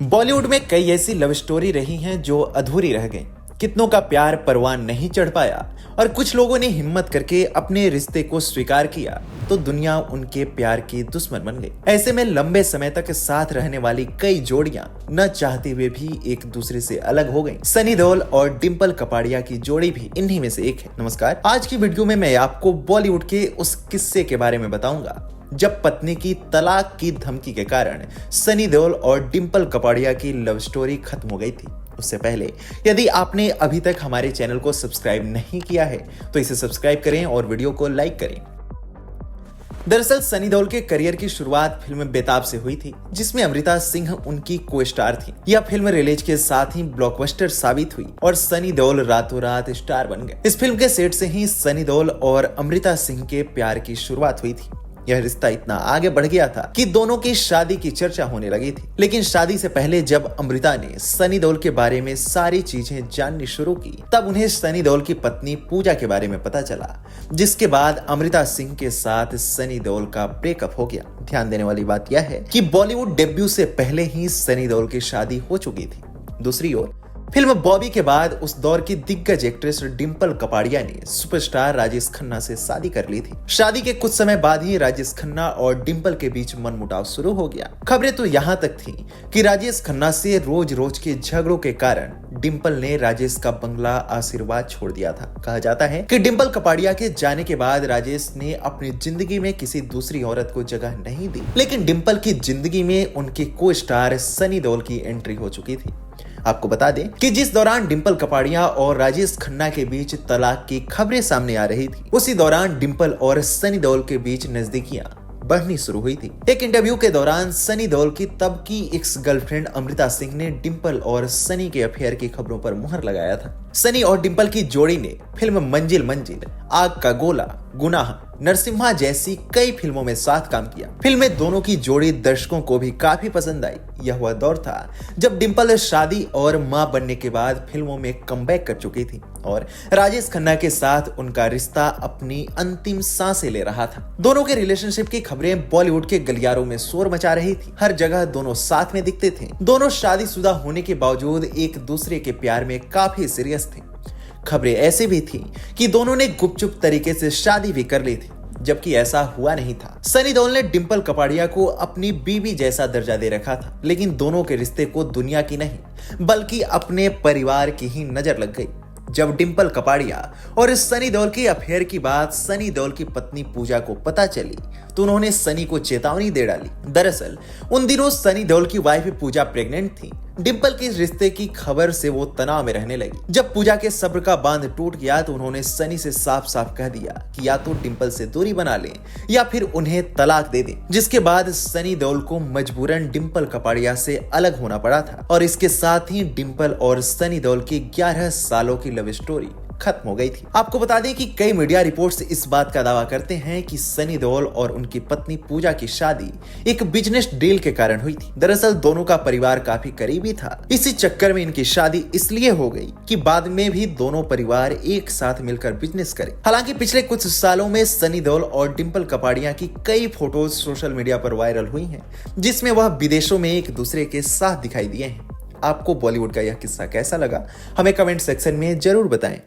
बॉलीवुड में कई ऐसी लव स्टोरी रही हैं जो अधूरी रह गईं। कितनों का प्यार परवान नहीं चढ़ पाया और कुछ लोगों ने हिम्मत करके अपने रिश्ते को स्वीकार किया तो दुनिया उनके प्यार की दुश्मन बन गई। ऐसे में लंबे समय तक साथ रहने वाली कई जोड़ियां न चाहते हुए भी एक दूसरे से अलग हो गईं। सनी देओल और डिंपल कपाड़िया की जोड़ी भी इन्हीं में से एक है। नमस्कार, आज की वीडियो में मैं आपको बॉलीवुड के उस किस्से के बारे में बताऊंगा जब पत्नी की तलाक की धमकी के कारण सनी देओल और डिंपल कपाड़िया की लव स्टोरी खत्म हो गई थी। उससे पहले यदि आपने अभी तक हमारे चैनल को सब्सक्राइब नहीं किया है तो इसे सब्सक्राइब करें और वीडियो को लाइक करें। दरअसल सनी देओल के करियर की शुरुआत फिल्म बेताब से हुई थी, जिसमें अमृता सिंह उनकी को स्टार थी। यह फिल्म रिलीज के साथ ही ब्लॉकबस्टर साबित हुई और सनी देओल रातों रात स्टार बन गए। इस फिल्म के सेट से ही सनी देओल और अमृता सिंह के प्यार की शुरुआत हुई थी। यह रिश्ता इतना आगे बढ़ गया था कि दोनों की शादी की चर्चा होने लगी थी। लेकिन शादी से पहले जब अमृता ने सनी देओल के बारे में सारी चीजें जाननी शुरू की, तब उन्हें सनी देओल की पत्नी पूजा के बारे में पता चला, जिसके बाद अमृता सिंह के साथ सनी देओल का ब्रेकअप हो गया। ध्यान देने वाली बात यह है कि बॉलीवुड डेब्यू से पहले ही सनी देओल की शादी हो चुकी थी। दूसरी ओर फिल्म बॉबी के बाद उस दौर की दिग्गज एक्ट्रेस डिंपल कपाड़िया ने सुपरस्टार राजेश खन्ना से शादी कर ली थी। शादी के कुछ समय बाद ही राजेश खन्ना और डिंपल के बीच मनमुटाव शुरू हो गया। खबरें तो यहाँ तक थी कि राजेश खन्ना से रोज रोज के झगड़ों के कारण डिंपल ने राजेश का बंगला आशीर्वाद छोड़ दिया था। कहा जाता है कि डिंपल कपाड़िया के जाने के बाद राजेश ने अपनी जिंदगी में किसी दूसरी औरत को जगह नहीं दी, लेकिन डिंपल की जिंदगी में उनके को स्टार सनी देओल की एंट्री हो चुकी थी। आपको बता दें कि जिस दौरान डिंपल कपाड़िया और राजेश खन्ना के बीच तलाक की खबरें सामने आ रही थी, उसी दौरान डिंपल और सनी देओल के बीच नजदीकियां बढ़नी शुरू हुई थी। एक इंटरव्यू के दौरान सनी देओल की तब की एक्स गर्लफ्रेंड अमृता सिंह ने डिंपल और सनी के अफेयर की खबरों पर मुहर लगाया था। सनी और डिंपल की जोड़ी ने फिल्म मंजिल मंजिल, आग का गोला, गुनाह, नरसिम्हा जैसी कई फिल्मों में साथ काम किया। फिल्म में दोनों की जोड़ी दर्शकों को भी काफी पसंद आई। यह वह दौर था जब डिंपल शादी और मां बनने के बाद फिल्मों में कमबैक कर चुकी थी और राजेश खन्ना के साथ उनका रिश्ता अपनी अंतिम सांसें ले रहा था। दोनों के रिलेशनशिप की खबरें बॉलीवुड के गलियारों में शोर मचा रही थी। हर जगह दोनों साथ में दिखते थे। दोनों शादीशुदा होने के बावजूद एक दूसरे के प्यार में काफी सीरियस थे। खबरें ऐसी भी थी कि दोनों ने गुपचुप तरीके से शादी भी कर ली थी, जबकि ऐसा हुआ नहीं था। सनी देओल ने डिंपल कपाड़िया को अपनी बीवी जैसा दर्जा दे रखा था, लेकिन दोनों के रिश्ते को दुनिया की नहीं बल्कि अपने परिवार की ही नजर लग गई। जब डिंपल कपाड़िया और सनी देओल की अफेयर की बात सनी देओल की पत्नी पूजा को पता चली तो उन्होंने सनी को चेतावनी दे डाली। दरअसल उन दिनों सनी देओल की वाइफ पूजा प्रेग्नेंट थी। डिंपल के रिश्ते की खबर से वो तनाव में रहने लगी। जब पूजा के सब्र का बांध टूट गया तो उन्होंने सनी से साफ साफ कह दिया कि या तो डिंपल से दूरी बना ले या फिर उन्हें तलाक दे दे, जिसके बाद सनी देओल को मजबूरन डिंपल कपाड़िया से अलग होना पड़ा था और इसके साथ ही डिंपल और सनी देओल की 11 सालों की लव स्टोरी खत्म हो गई थी। आपको बता दें कि कई मीडिया रिपोर्ट्स इस बात का दावा करते हैं कि सनी देओल और उनकी पत्नी पूजा की शादी एक बिजनेस डील के कारण हुई थी। दरअसल दोनों का परिवार काफी करीबी था। इसी चक्कर में इनकी शादी इसलिए हो गई कि बाद में भी दोनों परिवार एक साथ मिलकर बिजनेस करें। हालांकि पिछले कुछ सालों में सनी देओल और डिंपल कपाड़िया की कई फोटोज सोशल मीडिया पर वायरल हुई हैं, जिसमें वह विदेशों में एक दूसरे के साथ दिखाई दिए हैं। आपको बॉलीवुड का यह किस्सा कैसा लगा, हमें कमेंट सेक्शन में जरूर बताएं।